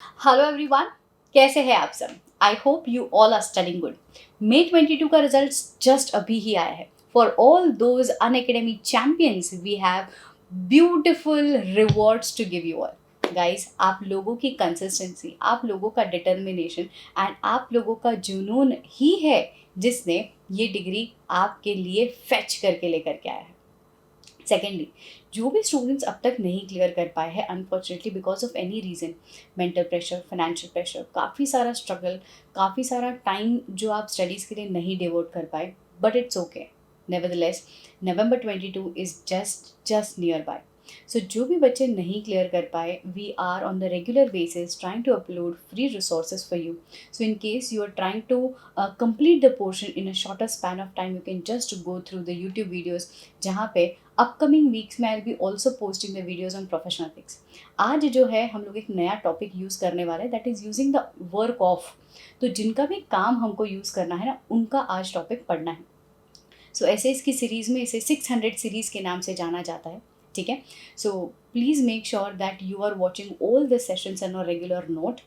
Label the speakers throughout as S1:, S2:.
S1: Hello everyone, कैसे हैं आप सब? I hope you all are studying good. May 22 का रिजल्ट जस्ट अभी ही आया है। For all those Unacademy champions we have beautiful rewards to give you all. Guys, आप लोगों की कंसिस्टेंसी, आप लोगों का डिटर्मिनेशन एंड आप लोगों का जुनून ही है जिसने ये डिग्री आपके लिए फेच करके लेकर के आया है। सेकेंडली, जो भी स्टूडेंट्स अब तक नहीं क्लियर कर पाए हैं unfortunately because of any reason, mental pressure, financial pressure, काफ़ी सारा स्ट्रगल, काफ़ी सारा टाइम जो आप स्टडीज़ के लिए नहीं डिवोट कर पाए, but it's okay. Nevertheless, November 22 is just nearby. So जो भी बच्चे नहीं क्लियर कर पाए, we are on the regular basis trying to upload free resources for you. So in case you are trying to complete the portion in a shorter span of time, you can just go through the YouTube videos जहाँ पे upcoming weeks में I be also posting the videos on professional ethics. आज जो है हम लोग एक नया टॉपिक यूज़ करने वाले हैं, that is using the work of. तो जिनका भी काम हमको यूज़ करना है ना, उनका आज टॉपिक पढ़ना है। सो ऐसे इसकी सीरीज़ में इसे 600 सीरीज़ के नाम से जाना जाता है। ठीक है, so please make sure that you are watching all the sessions and regular note.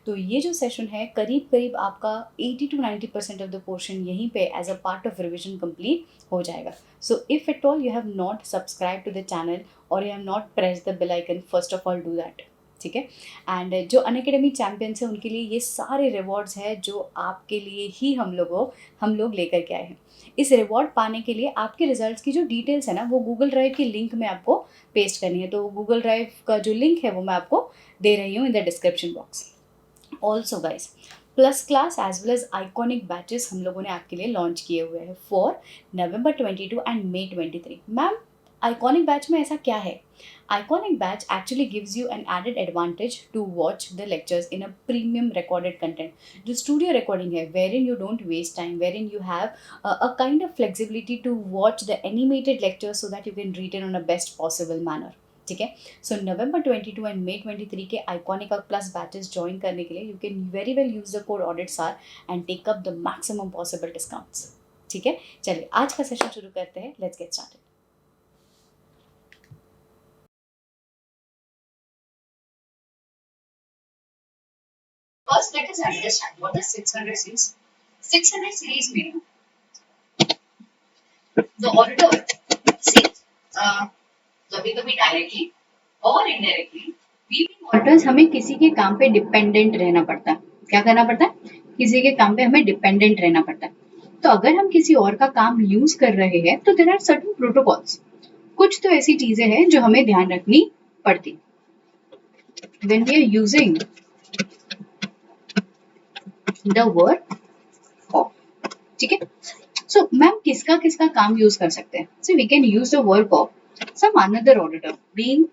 S1: तो ये जो सेशन है करीब करीब आपका 80 to 90% ऑफ द पोर्शन यहीं पे as a part of revision complete हो जाएगा। So if at all you have not subscribe to the channel और you have not press the bell icon, first of all do that. ठीक है, and जो Unacademy champions हैं उनके लिए ये सारे रिवॉर्ड्स हैं जो आपके लिए ही हम लोग लेकर के आए हैं। इस रिवॉर्ड पाने के लिए आपके रिजल्ट्स की जो डिटेल्स है ना, वो गूगल ड्राइव की लिंक में आपको पेस्ट करनी है। तो गूगल ड्राइव का जो लिंक है वो मैं आपको दे रही हूँ in the description box. Also guys, plus class as well as iconic batches हम लोगों ने आपके लिए लॉन्च किए हुए हैं for November 22 and May 23। Ma'am, iconic batch में ऐसा क्या है? Iconic batch actually gives you an added advantage to watch the lectures in a premium recorded content. जो स्टूडियो रिकॉर्डिंग है, wherein you don't waste time, wherein you have a kind of flexibility to watch the animated lectures so that you can read it on a best possible manner. ठीक है, सो नवंबर 22 and May 23 के iconic और plus batches join करने के लिए you can very well use the code audit सार and take up the maximum possible discounts. ठीक है, चलिए आज का सेशन शुरू करते हैं। Let's get started. First, let us understand what is 600 series. 600 series में the auditor says कभी कभी डायरेक्टली और इनडायरेक्टली वी ऑडिटर्स हमें किसी के काम पे डिपेंडेंट रहना पड़ता है। क्या करना पड़ता है? किसी के काम पे हमें डिपेंडेंट रहना पड़ता है। तो अगर हम किसी और का काम यूज कर रहे हैं तो देयर आर सर्टेन प्रोटोकॉल्स। कुछ तो ऐसी चीजें हैं जो हमें ध्यान रखनी पड़ती when we are using the work of. ठीक है, सो मैम किसका किसका काम यूज कर सकते हैं? So we can use the work of some another auditor being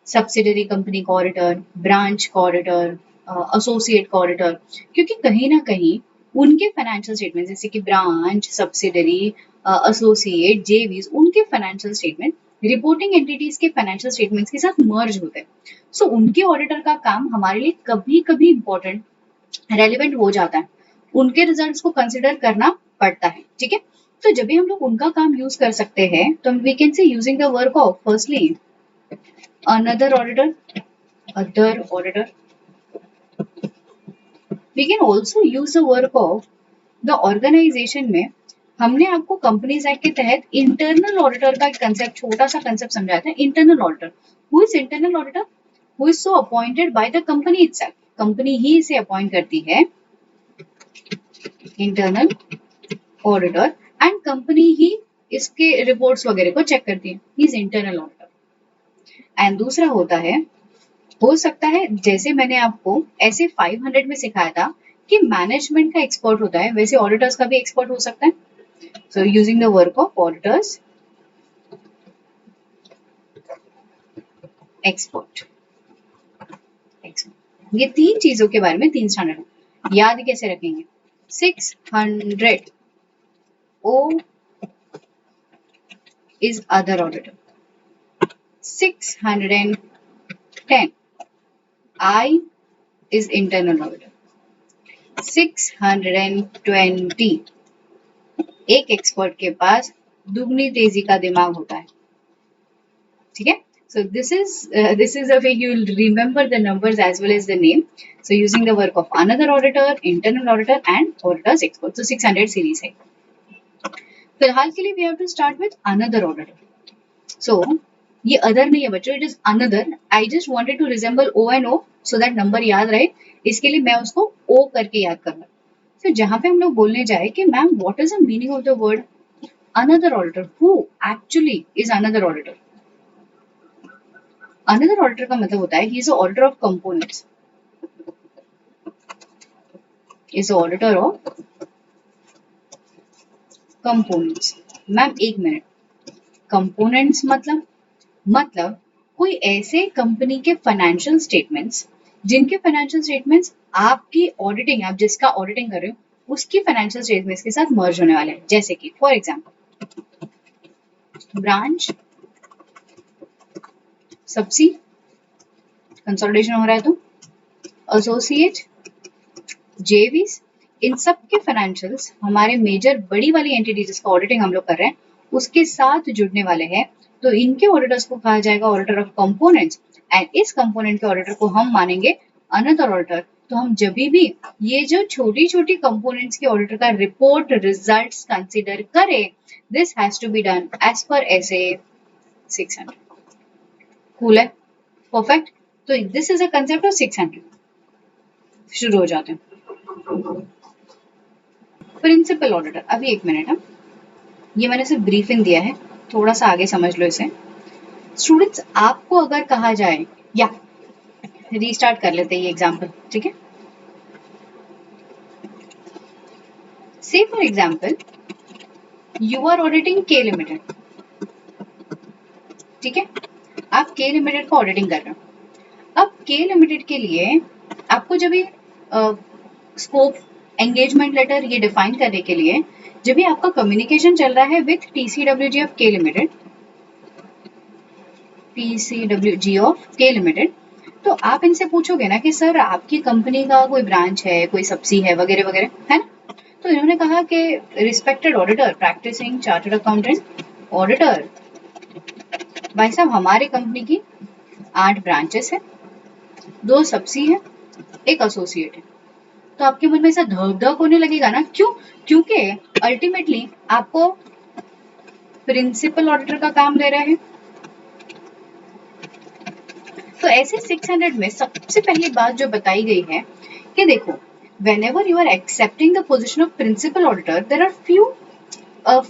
S1: subsidiary company का ऑडिटर, ब्रांच का ऑडिटर, एसोसिएट का ऑडिटर, क्योंकि कहीं ना कहीं उनके फाइनेंशियल स्टेटमेंट जैसे कि ब्रांच, सब्सिडरी, एसोसिएट, जेवीज, उनके फाइनेंशियल स्टेटमेंट रिपोर्टिंग एंटिटीज के फाइनेंशियल स्टेटमेंट्स के साथ मर्ज होते हैं। सो उनके ऑडिटर का काम हमारे लिए कभी कभी इंपॉर्टेंट, रेलिवेंट हो जाता है। उनके रिजल्ट्स को कंसिडर करना पड़ता है। ठीक है, तो जब भी हम लोग उनका काम यूज कर सकते हैं तो we can say using the work of firstly another auditor, other auditor. We can also use the work of the organization में हमने आपको कंपनीज एक्ट के तहत इंटरनल ऑडिटर का एक कंसेप्ट, छोटा सा कंसेप्ट समझाया था। Internal auditor, who is internal auditor? Who is so appointed by the company itself. Company ही इसे अपॉइंट करती है इंटरनल ऑडिटर एंड कंपनी ही इसके रिपोर्ट्स वगैरह को चेक करती है। He is internal auditor. And दूसरा होता है, हो सकता है जैसे मैंने आपको ऐसे 500 में सिखाया था कि मैनेजमेंट का एक्सपर्ट होता है, वैसे ऑडिटर्स का भी एक्सपर्ट हो सकता है। So using the work of auditors expert. ये तीन चीजों के बारे में, तीन स्टैंडर्ड याद कैसे रखेंगे? 600 O is other auditor, 610 I is internal auditor, 620 एक एक्सपर्ट के पास दुगनी तेजी का दिमाग होता है। ठीक है, So this is a way you will remember the numbers as well as the name. So using the work of another auditor, internal auditor, and auditors expert. So 600 series है. फिलहाल के लिए we have to start with another auditor. So ये other नहीं है बच्चों, it is another. I just wanted to resemble O and O so that number याद रहे. इसके लिए मैं उसको O करके याद करूँगा. So जहाँ पे हम लोग बोलने जाए कि ma'am what is the meaning of the word another auditor? Who actually is another auditor? Another auditor का मतलब होता है he is the auditor of components. Is the auditor of components. Ma'am एक मिनट, कंपोनेंट्स मतलब कोई ऐसे company के financial statements जिनके फाइनेंशियल स्टेटमेंट्स आपकी ऑडिटिंग, आप जिसका ऑडिटिंग कर रहे हो उसकी फाइनेंशियल स्टेटमेंट्स के साथ मर्ज होने वाले हैं. जैसे कि for example branch, subsea consolidation हो रहा है तो एसोसिएट, जेवीज, इन सब के फाइनेंशियल्स हमारे मेजर बड़ी वाली एंटिटी जिसका ऑडिटिंग हम लोग कर रहे हैं उसके साथ जुड़ने वाले हैं. तो इनके ऑडिटर्स को कहा जाएगा ऑडिटर ऑफ कंपोनेंट्स. एंड इस कंपोनेंट के ऑडिटर को हम मानेंगे अनदर ऑडिटर. तो हम जब भी ये जो छोटी छोटी कंपोनेंट्स के ऑडिटर का रिपोर्ट रिजल्ट्स कंसीडर करें, this has to be done as per SA 600. Cool है, परफेक्ट. तो this is a concept of 600. शुरू हो जाते हैं. प्रिंसिपल ऑडिटर, अभी एक मिनट है, ये मैंने सिर्फ ब्रीफिंग दिया है, थोड़ा सा आगे समझ लो इसे. स्टूडेंट्स आपको अगर कहा जाए, या रीस्टार्ट कर लेते हैं ये एग्जांपल, ठीक है. Say for example you are auditing K limited, ठीक है. आप के लिमिटेड को ऑडिटिंग कर रहे हो. अब के लिमिटेड के लिए आपको जब ये स्कोप, एंगेजमेंट लेटर ये डिफाइन करने के लिए जब भी आपका कम्युनिकेशन चल रहा है विथ टीसीडब्ल्यूजी ऑफ के लिमिटेड, टीसीडब्ल्यूजी ऑफ के लिमिटेड, तो आप इनसे पूछोगे ना कि सर आपकी कंपनी का कोई ब्रांच है, कोई सब्सी है, वगैरह वगैरह, है ना. तो इन्होंने कहा कि respected auditor, practising chartered accountant auditor, भाई साहब हमारी कंपनी की 8 ब्रांचेस है, 2 सब्सी है, 1 एसोसिएट है. तो आपके मन में ऐसा धक धक होने लगेगा ना. क्यों? क्योंकि अल्टीमेटली आपको प्रिंसिपल ऑडिटर का काम दे रहे हैं. तो ऐसे 600 में सबसे पहली बात जो बताई गई है कि देखो, whenever you are accepting the position of principal auditor, there are few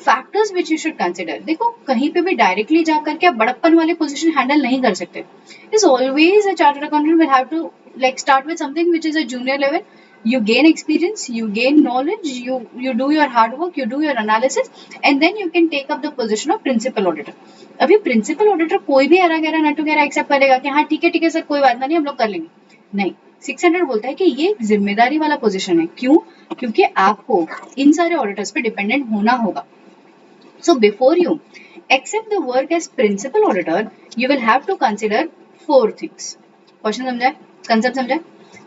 S1: factors which you should consider. देखो कहीं पे भी डायरेक्टली जाकर के आप बड़प्पन वाली पोजीशन हैंडल नहीं कर सकते. Is always a chartered accountant will have to like start with something which is a junior level. You gain experience, you gain knowledge, you do your hard work, you do your analysis, and then you can take up the position of principal auditor. अभी principal auditor कोई भी era गैरा Natu गैरा accept करेगा कि हाँ ठीक है sir, कोई बात नहीं, हम लोग कर लेंगे. नहीं, 600 बोलता है कि ये एक जिम्मेदारी वाला पोजीशन है. क्यों? क्योंकि आपको इन सारे ऑडिटर्स पे डिपेंडेंट होना होगा. So before you accept the work as principal auditor, you will have to consider 4 things. Question समझा? Concept समझा?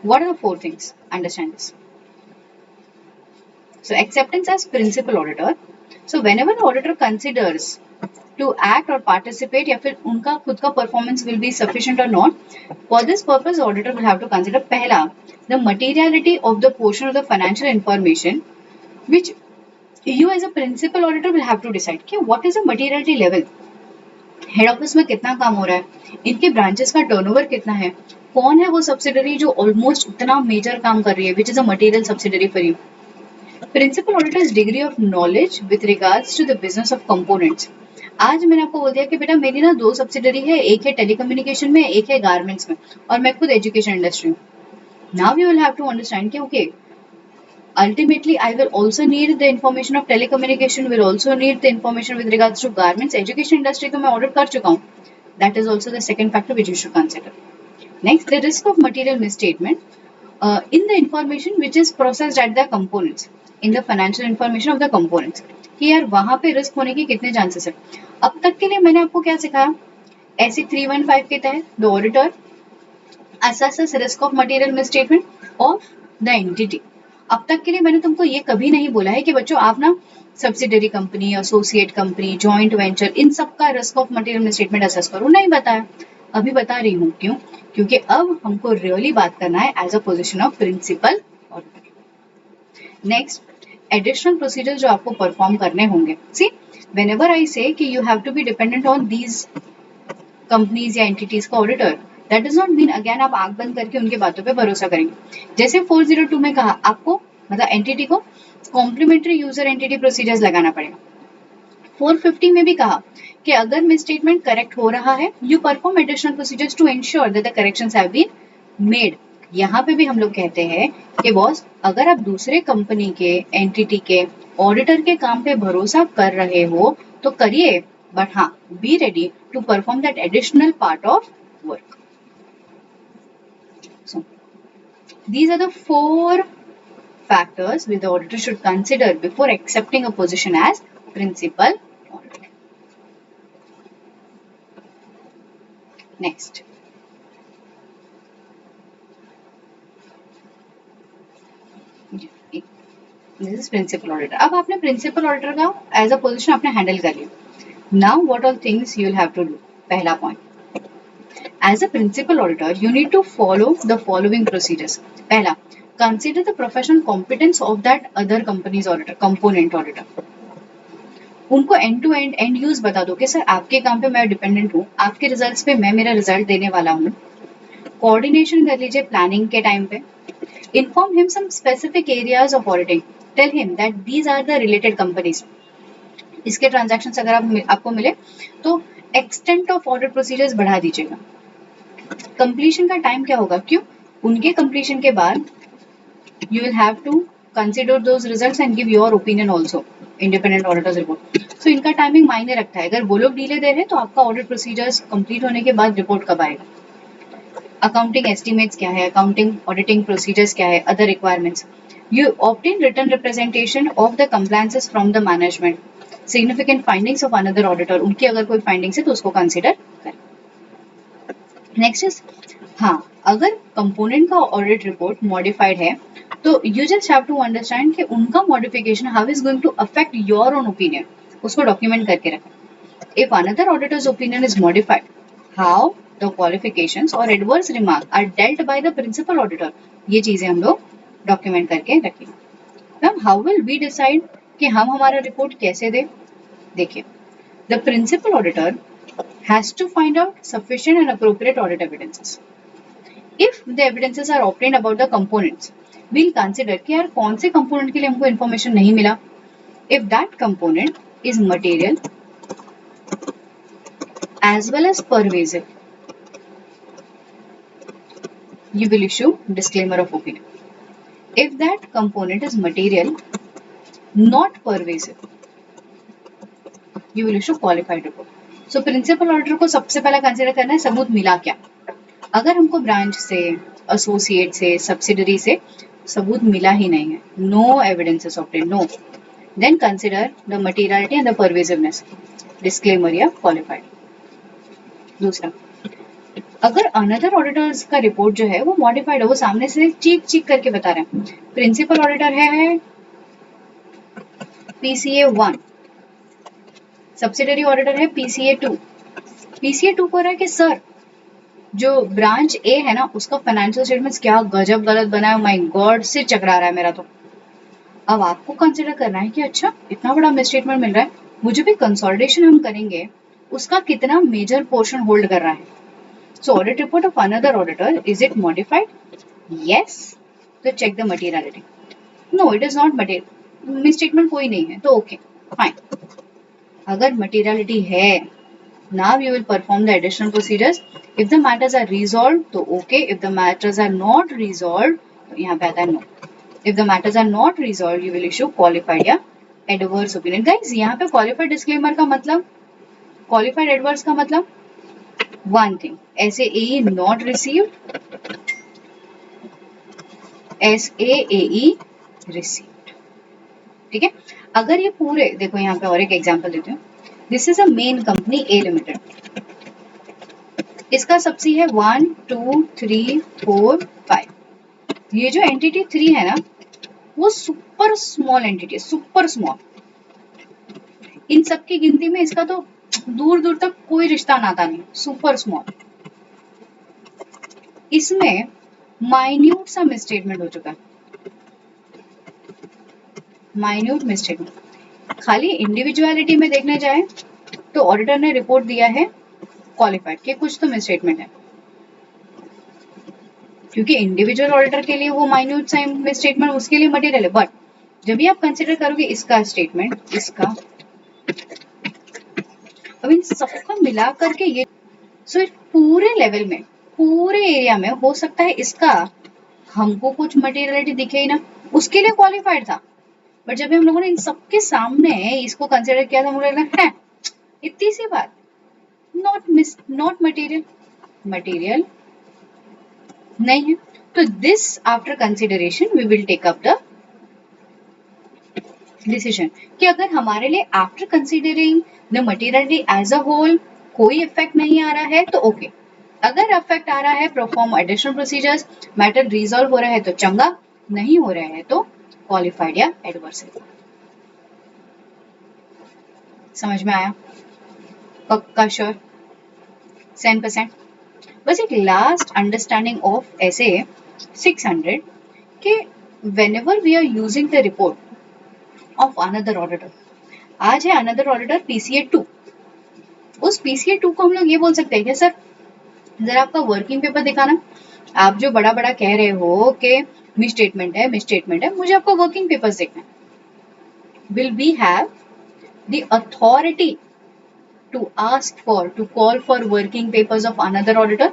S1: What are the 4 things? Understand this. So acceptance as principal auditor. So whenever the auditor considers to act or participate या फिर उनका खुद का performance will be sufficient or not, for this purpose auditor will have to consider पहला the materiality of the portion of the financial information which you as a principal auditor will have to decide कि what is the materiality level. Head office में कितना काम हो रहा है, इनके branches का टर्नओवर कितना है, कौन है वो सब्सिडरी जो ऑलमोस्ट इतना मेजर काम कर रही है, which is a material subsidiary for you. Principal auditors degree of knowledge with regards to the business of components. आज मैंने आपको बोल दिया कि बेटा मेरी ना 2 सब्सिडरी है, एक है टेलीकम्युनिकेशन में, एक है गारमेंट्स में, और मैं खुद एजुकेशन इंडस्ट्री हूँ. Now you will have to understand कि okay, ultimately I will also need the information of telecommunication, will also need the information with regards to garments. Education industry तो मैं audit कर चुका हूँ. That is also the second factor which you should consider. Next, the risk of material misstatement in the information which is processed at the components, in the financial information of the components. कि यार वहाँ पे risk होने की कितने chances है. अब तक के लिए मैंने आपको क्या सिखाया, ऐसे 315 के तहत the auditor assesses risk of material misstatement of the entity. अब तक के लिए मैंने तुमको ये कभी नहीं बोला है कि बच्चों आप ना subsidiary company, associate company, joint venture, इन सब का risk of material statement assess करो, नहीं बताया। अभी बता रही हूँ, क्यों? क्योंकि अब हमको रियली बात करना है as a position of principal auditor. Next, additional procedure जो आपको परफॉर्म करने होंगे। सी, whenever I say कि you have to be dependent on these companies या एंटिटीज का auditor, that does not mean again आप आंख बंद करके उनकी बातों पे भरोसा करेंगे। जैसे 402 में कहा आपको, मतलब एंटिटी को कॉम्प्लीमेंट्री यूजर एंटिटी प्रोसीजर्स लगाना पड़ेगा। 450 में भी कहा कि अगर मिसस्टेटमेंट करेक्ट हो रहा है, you perform additional procedures to ensure that the corrections have been made. यहाँ पे भी हम लोग कहते हैं कि बॉस, अगर आप दूसरे कंपनी के एंटिटी के ऑडिटर के काम पे भरोसा कर रहे हो तो करिए, बट हाँ, be ready to perform that additional part of work. So, these are the 4 factors which the auditor should consider before accepting a position as principal auditor. Next, this is principal auditor. अब आपने principal auditor का as a position आपने handle कर लिया. Now what all things you will have to do? पहला point, as a principal auditor you need to follow the following procedures. पहला, consider the professional competence of that other company's auditor, component auditor. उनको end to end end use बता दो कि sir आपके काम पे मैं डिपेंडेंट हूँ, आपके रिजल्ट्स पे मैं मेरा रिजल्ट देने वाला हूँ। कोऑर्डिनेशन कर लीजिए प्लानिंग के टाइम पे। Inform him some specific areas of auditing, tell him that these are the related companies. इसके ट्रांजैक्शंस अगर आपको मिले तो एक्सटेंट ऑफ ऑडिट प्रोसीजर्स बढ़ा दीजिएगा। कंप्लीशन का टाइम क्या होगा, क्यों? उनके कंप्लीशन के बाद you will have to consider those results and give your opinion also, independent auditors report. So इनका टाइमिंग मायने रखता है। अगर वो लोग डीले दे रहे हैं तो आपका ऑडिट प्रोसीजर्स कंप्लीट होने के बाद रिपोर्ट कब आएगा। अकाउंटिंग एस्टिमेट्स क्या है, अकाउंटिंग ऑडिटिंग प्रोसीजर्स क्या है, other requirements. You obtain written representation of the compliances from the management, significant findings of another auditor, उनकी अगर कोई फाइंडिंग्स है तो उसको कंसिडर करें। नेक्स्ट इज, हाँ, अगर कंपोनेंट का ऑडिट रिपोर्ट मॉडिफाइड है तो you just have to understand कि उनका modification how is going to affect your own opinion, उसको डॉक्यूमेंट करके रखें। If another auditors opinion is modified, how the qualifications और adverse remark are dealt by the principal auditor, ये चीजें हम लोग डॉक्यूमेंट करके रखेंगे। Ma'am, how will we decide कि हम हमारा रिपोर्ट कैसे दें? देखिए, the principal auditor has to find out sufficient and appropriate audit evidences. If the evidences are obtained about the components, we'll consider कि यार कौन से component के लिए हमको information नहीं मिला. If that component is material as well as pervasive, you will issue disclaimer of opinion. If that component is material, not pervasive, you will issue qualified report. So principal auditor को सबसे पहला consider करना है सबूत मिला क्या। अगर हमको ब्रांच से, एसोसिएट से, सब्सिडरी से सबूत मिला ही नहीं है, no evidences obtained, no, then consider the materiality and the pervasiveness, disclaimer या क्वालिफाइड। दूसरा, अगर अनदर ऑडिटर्स का रिपोर्ट जो है वो मॉडिफाइड है, वो सामने से चीख चीख करके बता रहे हैं, प्रिंसिपल ऑडिटर है PCA 1, सब्सिडरी ऑडिटर है PCA 2, PCA 2 को रहा है कि सर जो ब्रांच ए है ना उसका फाइनेंशियल स्टेटमेंट्स क्या गजब गलत बना है, माय गॉड, से चकरा रहा है मेरा तो। अब आपको कंसिडर करना है कि अच्छा इतना बड़ा मिसस्टेटमेंट मिल रहा है, मुझे भी कंसोलिडेशन हम करेंगे, उसका कितना मेजर पोर्शन होल्ड कर रहा है। So audit report of another auditor, is it modified? Yes, तो check the materiality. No, it is not material, misstatement कोई नहीं है तो ओके फाइन। अगर मटेरियलिटी है, now you will perform the additional procedures. If the matters are resolved तो okay, if the matters are not resolved तो यहाँ पे आता है no. If the matters are not resolved you will issue qualified या adverse opinion. Guys, यहाँ पे qualified disclaimer का मतलब, qualified adverse का मतलब one thing, SAE not received, SAAE received, ठीक है। अगर ये पूरे, देखो यहाँ पे और एक एग्जाम्पल देती हूँ, this is a main company A limited, इसका सबसी है 1 2 3 4 5, ये जो एंटिटी 3 है ना वो सुपर स्मॉल एंटिटी है, सुपर स्मॉल। इन सबकी गिनती में इसका तो दूर दूर तक कोई रिश्ता नाता नहीं, सुपर स्मॉल। इसमें माइन्यूट सा मिसस्टेटमेंट हो चुका है, माइन्यूट मिसस्टेटमेंट। खाली इंडिविजुअलिटी में देखने जाए तो ऑडिटर ने रिपोर्ट दिया है क्वालिफाइड के, कुछ तो मिसस्टेटमेंट है, क्योंकि इंडिविजुअल ऑडिटर के लिए वो माइन्यूट सा मिसस्टेटमेंट उसके लिए मटेरियल है। बट जब भी आप कंसिडर करोगे इसका स्टेटमेंट, इसका, अब इन सबको मिला करके ये, सो पूरे लेवल में, पूरे एरिया में हो सकता है इसका हमको कुछ मटेरियलिटी दिखे ही ना, उसके लिए क्वालिफाइड था। बट जब हम लोगों ने इन सबके सामने इसको कंसिडर किया था, मुझे लगा है इतनी सी बात, नॉट मटेरियल, मटेरियल नहीं है। तो this after consideration we will take up the decision कि अगर हमारे लिए after considering the materiality as a whole कोई इफेक्ट नहीं आ रहा है तो ओके, अगर इफेक्ट आ रहा है perform additional procedures, matter resolve हो रहा है तो चंगा, नहीं हो रहा है तो क्वालिफाइड या एडवर्स। समझ में आया? पक्का श्योर 100%। बस एक लास्ट अंडरस्टैंडिंग ऑफ ऐसे 600 कि whenever we are using the report of another auditor, आज है another auditor PCA 2, उस PCA 2 को हम लोग ये बोल सकते हैं कि सर जरा आपका वर्किंग पेपर दिखाना, आप जो बड़ा बड़ा कह रहे हो कि मिस स्टेटमेंट है, मुझे आपका वर्किंग पेपर्स देखना है। Will we have the authority to ask for, to call for working papers of another auditor?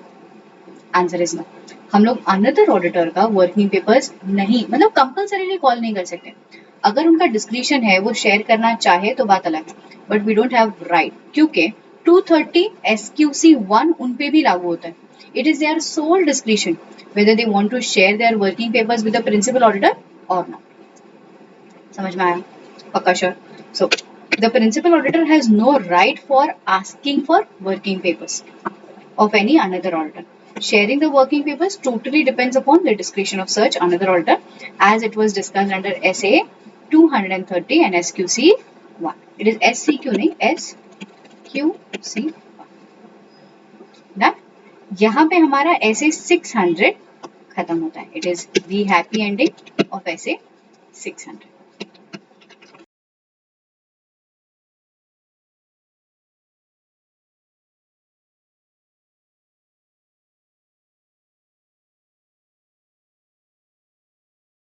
S1: Answer is no. हम लोग अनदर ऑडिटर का वर्किंग पेपर्स नहीं, मतलब कंपल्सरीली कॉल नहीं कर सकते। अगर उनका डिस्क्रिप्शन है, वो शेयर करना चाहे तो बात अलग है, but we don't have right, क्योंकि 230 SQC 1 उन पे भी लागू होता है। It is their sole description whether they want to share their working papers with the principal auditor or not। समझ में आया? पक्का sure. So the principal auditor has no right for asking for working papers of any another auditor. Sharing the working papers totally depends upon the discretion of such another auditor, as it was discussed under SA 230 and SQC 1. It is SCQ नहीं, SQC 1. ना यहाँ पे हमारा SA 600 खत्म होता है। It is the happy ending of SA 600.